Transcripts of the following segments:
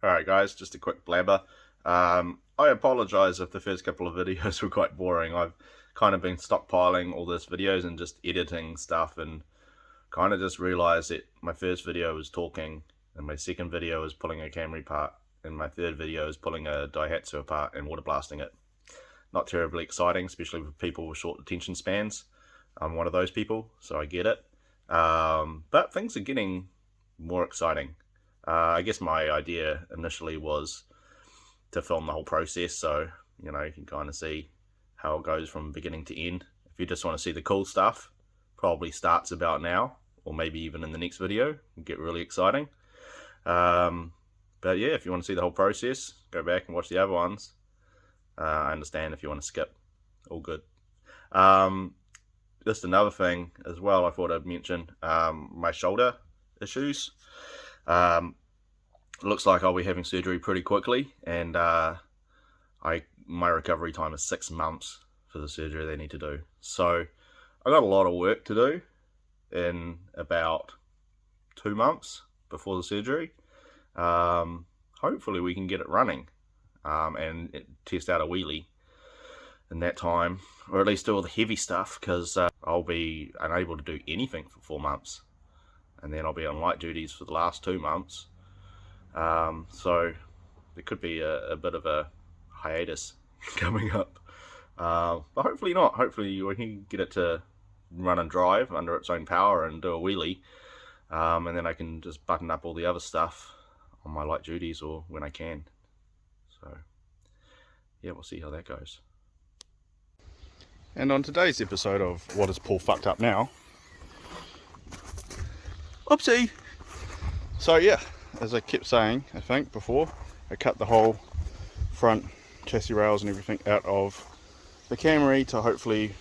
Alright guys, just a quick blabber. I apologise if the first couple of videos were quite boring. I've kind of been stockpiling all these videos and just editing stuff, and kind of just realised that my first video was talking, and my second video was pulling a Camry apart, and my third video is pulling a Daihatsu apart and water blasting it. Not terribly exciting, especially for people with short attention spans. I'm one of those people, so I get it. But things are getting more exciting. I guess my idea initially was to film the whole process, so you can kind of see how it goes from beginning to end. If you just want to see the cool stuff, probably starts about now, or maybe even in the next video. It'll get really exciting. But yeah, if you want to see the whole process, go back and watch the other ones. I understand if you want to skip, all good. Just another thing as well I thought I'd mention, my shoulder issues. It looks like I'll be having surgery pretty quickly, and my recovery time is 6 months for the surgery they need to do. So I got a lot of work to do in about 2 months before the surgery. Hopefully we can get it running and test out a wheelie in that time, or at least do all the heavy stuff, because I'll be unable to do anything for 4 months, and then I'll be on light duties for the last 2 months. So there could be a bit of a hiatus coming up, but hopefully not. Hopefully we can get it to run and drive under its own power and do a wheelie, and then I can just button up all the other stuff on my light duties or when I can. So yeah, we'll see how that goes. And on today's episode of What Is Paul Fucked Up Now? Oopsie! So yeah, as I kept saying, I think before, I cut the whole front chassis rails and everything out of the Camry to hopefully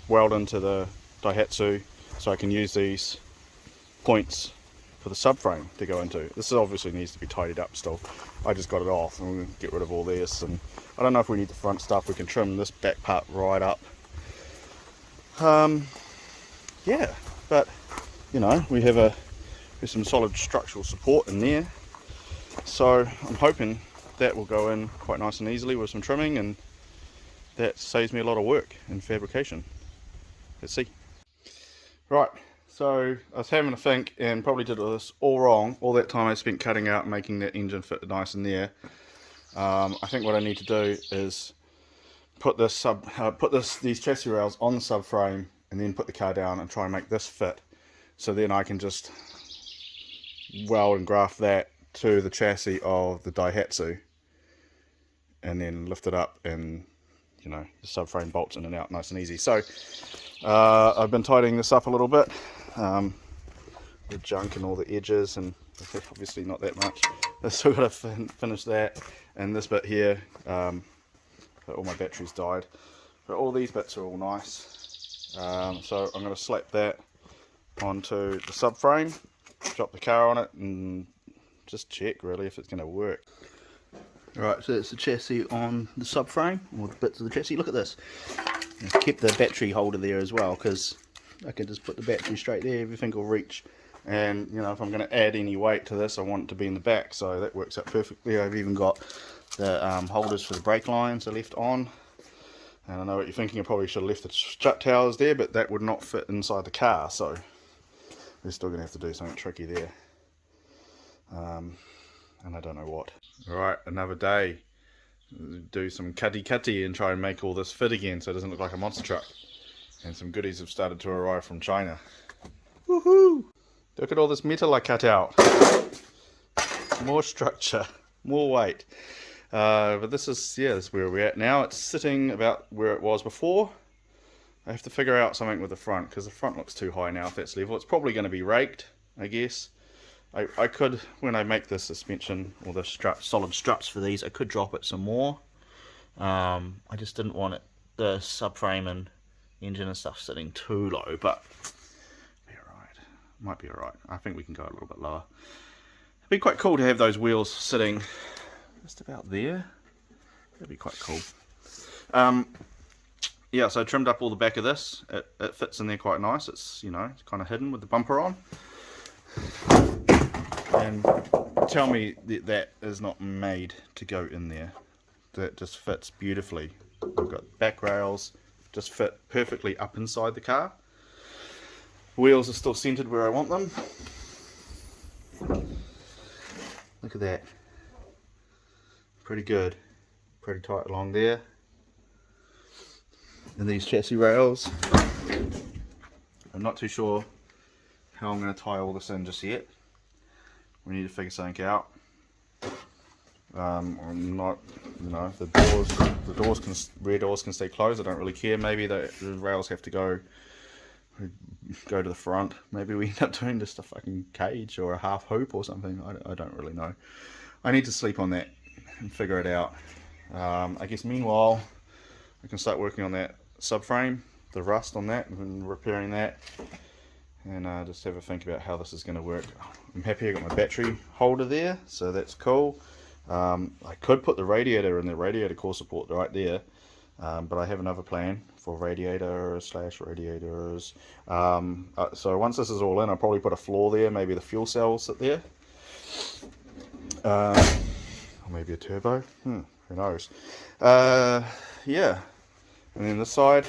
weld into the Daihatsu, so I can use these points for the subframe to go into. This obviously needs to be tidied up still. I just got it off, and we'll get rid of all this, and I don't know if we need the front stuff. We can trim this back part right up. Yeah, but we have there's some solid structural support in there, so I'm hoping that will go in quite nice and easily with some trimming, and that saves me a lot of work in fabrication. Let's see. Right, so I was having a think and probably did this all wrong. All that time I spent cutting out and making that engine fit nice in there. I think what I need to do is put these chassis rails on the subframe, and then put the car down and try and make this fit, so then I can just weld and graft that to the chassis of the Daihatsu, and then lift it up, and the subframe bolts in and out nice and easy. So I've been tidying this up a little bit, the junk and all the edges, and obviously not that much. I've still got to finish that, and this bit here, all my batteries died, but all these bits are all nice. So I'm going to slap that onto the subframe, drop the car on it, and just check really if it's going to work. Alright, so it's the chassis on the subframe, or the bits of the chassis. Look at this. I've kept the battery holder there as well, because I can just put the battery straight there, everything will reach. And if I'm going to add any weight to this, I want it to be in the back, so that works out perfectly. I've even got the holders for the brake lines are left on. And I know what you're thinking, I probably should have left the strut towers there, but that would not fit inside the car, so we're still going to have to do something tricky there. And I don't know what. Alright, another day. Do some cutty and try and make all this fit again so it doesn't look like a monster truck. And some goodies have started to arrive from China. Woohoo! Look at all this metal I cut out. More structure, more weight. But this is where we're at now. It's sitting about where it was before. I have to figure out something with the front, because the front looks too high now if that's level. It's probably going to be raked, I guess. I could, when I make the suspension or the solid struts for these, I could drop it some more. I just didn't want the subframe and engine and stuff sitting too low, but be alright. Might be alright. I think we can go a little bit lower. It'd be quite cool to have those wheels sitting just about there. That'd be quite cool. Yeah, so I trimmed up all the back of this. It fits in there quite nice. It's it's kind of hidden with the bumper on. And tell me that that is not made to go in there. That just fits beautifully. We've got back rails, just fit perfectly up inside the car. Wheels are still centered where I want them. Look at that. Pretty good. Pretty tight along there. And these chassis rails. I'm not too sure how I'm going to tie all this in just yet. We need to figure something out. I'm not, you know, the doors can, rear doors can stay closed. I don't really care. Maybe the rails have to go to the front. Maybe we end up doing just a fucking cage or a half hoop or something. I don't really know. I need to sleep on that and figure it out. I guess meanwhile I can start working on that subframe, the rust on that, and repairing that, and just have a think about how this is going to work. I'm happy I got my battery holder there, so that's cool. I could put the radiator in the radiator core support right there, but I have another plan for radiators. So once this is all in, I'll probably put a floor there, maybe the fuel cell will sit there, or maybe a turbo, who knows. Yeah, and then this side,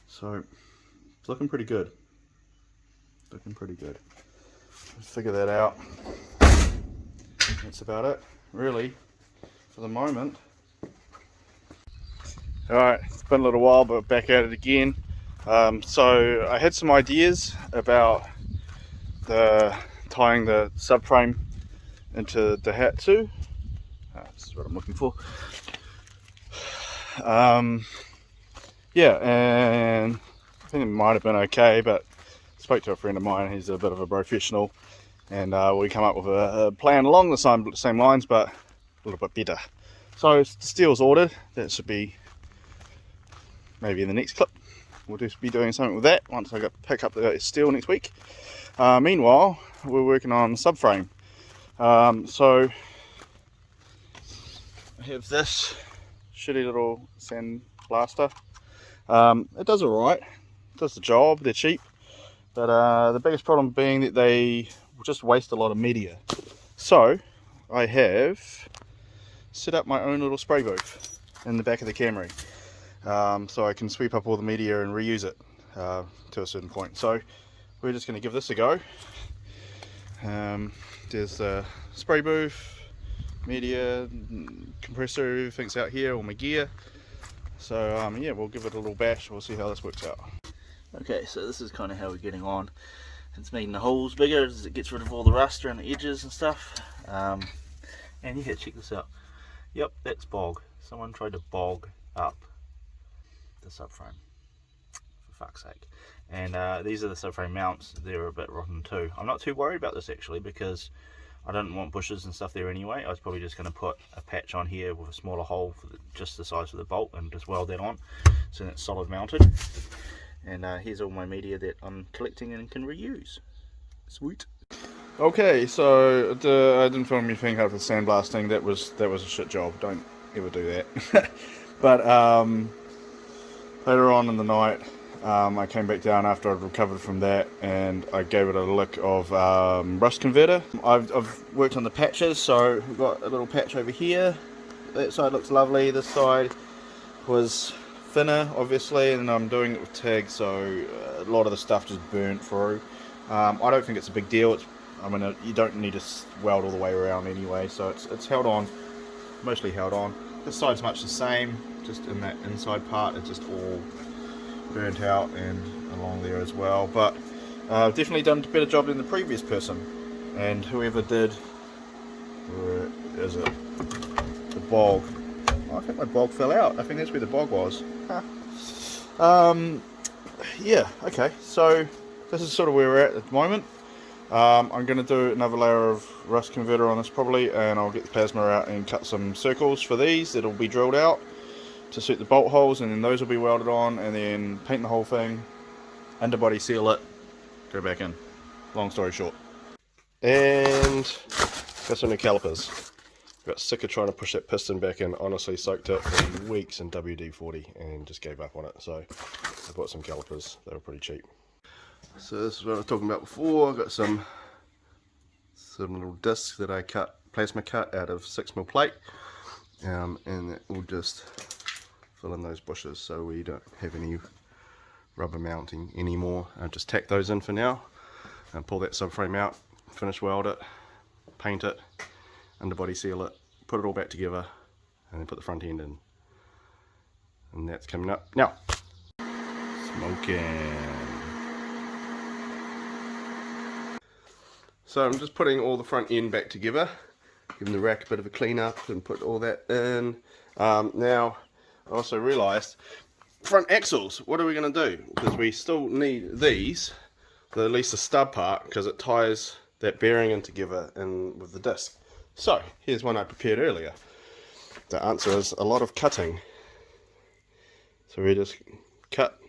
so it's looking pretty good. Let's figure that out. That's about it, really, for the moment. Alright, it's been a little while, but back at it again. So I had some ideas about tying the subframe into the Hatsu. This is what I'm looking for. Yeah, and I think it might have been okay, but I spoke to a friend of mine. He's a bit of a professional, and we come up with a plan along the same lines, but a little bit better. So the steel's ordered. That should be maybe in the next clip. We'll just be doing something with that once I pick up the steel next week. Meanwhile, we're working on the subframe. So I have this shitty little sand blaster. It does alright, it does the job. They're cheap, but the biggest problem being that they just waste a lot of media. So I have set up my own little spray booth in the back of the Camry, so I can sweep up all the media and reuse it to a certain point. So we're just going to give this a go. There's the spray booth, media, compressor, everything's out here, all my gear. So yeah, we'll give it a little bash. We'll see how this works out. Okay, so this is kind of how we're getting on. It's making the holes bigger as it gets rid of all the rust around the edges and stuff. And yeah, check this out. Yep, that's bog. Someone tried to bog up the subframe, for fuck's sake. And these are the subframe mounts. They're a bit rotten too. I'm not too worried about this actually, because I don't want bushes and stuff there anyway. I was probably just going to put a patch on here with a smaller hole for just the size of the bolt, and just weld that on so that's solid mounted. And here's all my media that I'm collecting and can reuse. Sweet. Okay, so I didn't film anything out of the sandblasting. That was a shit job. Don't ever do that. But later on in the night, I came back down after I'd recovered from that, and I gave it a lick of rust converter. I've worked on the patches, so we've got a little patch over here. That side looks lovely. This side was thinner, obviously, and I'm doing it with TIG, so a lot of the stuff just burnt through. I don't think it's a big deal. You don't need to weld all the way around anyway, so it's held on, mostly held on. This side's much the same, just in that inside part, it's just all burnt out and along there as well. But I've definitely done a better job than the previous person, and whoever did, where is it? The bog. Oh, I think my bog fell out. I think that's where the bog was. Huh. Yeah, okay, so this is sort of where we're at the moment. I'm going to do another layer of rust converter on this probably, and I'll get the plasma out and cut some circles for these that'll be drilled out to suit the bolt holes, and then those will be welded on, and then paint the whole thing, underbody seal it, go back in. Long story short. And got some new calipers. Got sick of trying to push that piston back in. Honestly, soaked it for weeks in WD-40 and just gave up on it. So I bought some calipers. They were pretty cheap. So this is what I was talking about before. I've got some little discs that I plasma cut out of 6mm plate, and that will just fill in those bushes so we don't have any rubber mounting anymore. I'll just tack those in for now and pull that subframe out, finish weld it, paint it, underbody seal it, put it all back together, and then put the front end in. And that's coming up now. Smoking. So I'm just putting all the front end back together, giving the rack a bit of a clean up and put all that in. Now I also realised front axles, what are we going to do? Because we still need these, at least the stub part, because it ties that bearing in together and with the disc. So here's one I prepared earlier. The answer is a lot of cutting. So we just cut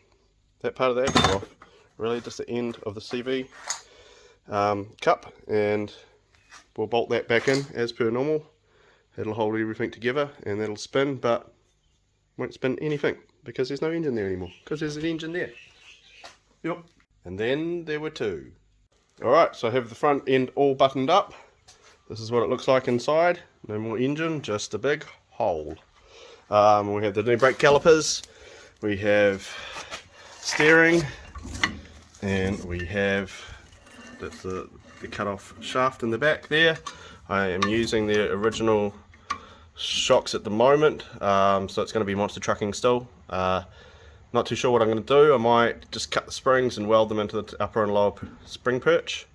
that part of the axle off, really just the end of the CV cup, and we'll bolt that back in as per normal. It'll hold everything together and that'll spin, but won't spin anything because there's no engine there anymore, because there's an engine there. Yep. And then there were two. Alright, so I have the front end all buttoned up. This is what it looks like inside. No more engine, just a big hole. We have the new brake calipers, we have steering, and we have the cut off shaft in the back there. I am using the original shocks at the moment, so it's going to be monster trucking still. Not too sure what I'm going to do. I might just cut the springs and weld them into the upper and lower spring perch,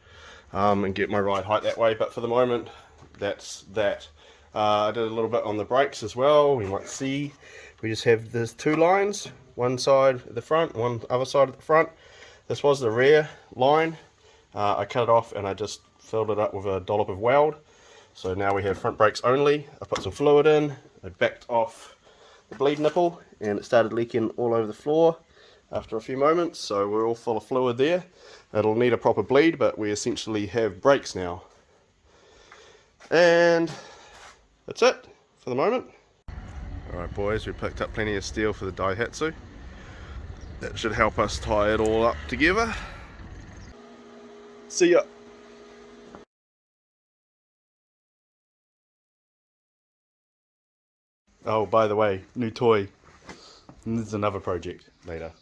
and get my ride height that way, but for the moment that's that. I did a little bit on the brakes as well. We might see we just have these two lines, one side at the front, one other side at the front. This was the rear line. I cut it off and I just filled it up with a dollop of weld. So now we have front brakes only. I put some fluid in, I backed off the bleed nipple, and it started leaking all over the floor after a few moments, so we're all full of fluid there. It'll need a proper bleed, but we essentially have brakes now. And that's it for the moment. Alright boys, we picked up plenty of steel for the Daihatsu. That should help us tie it all up together. See ya! Oh, by the way, new toy. And this is another project later.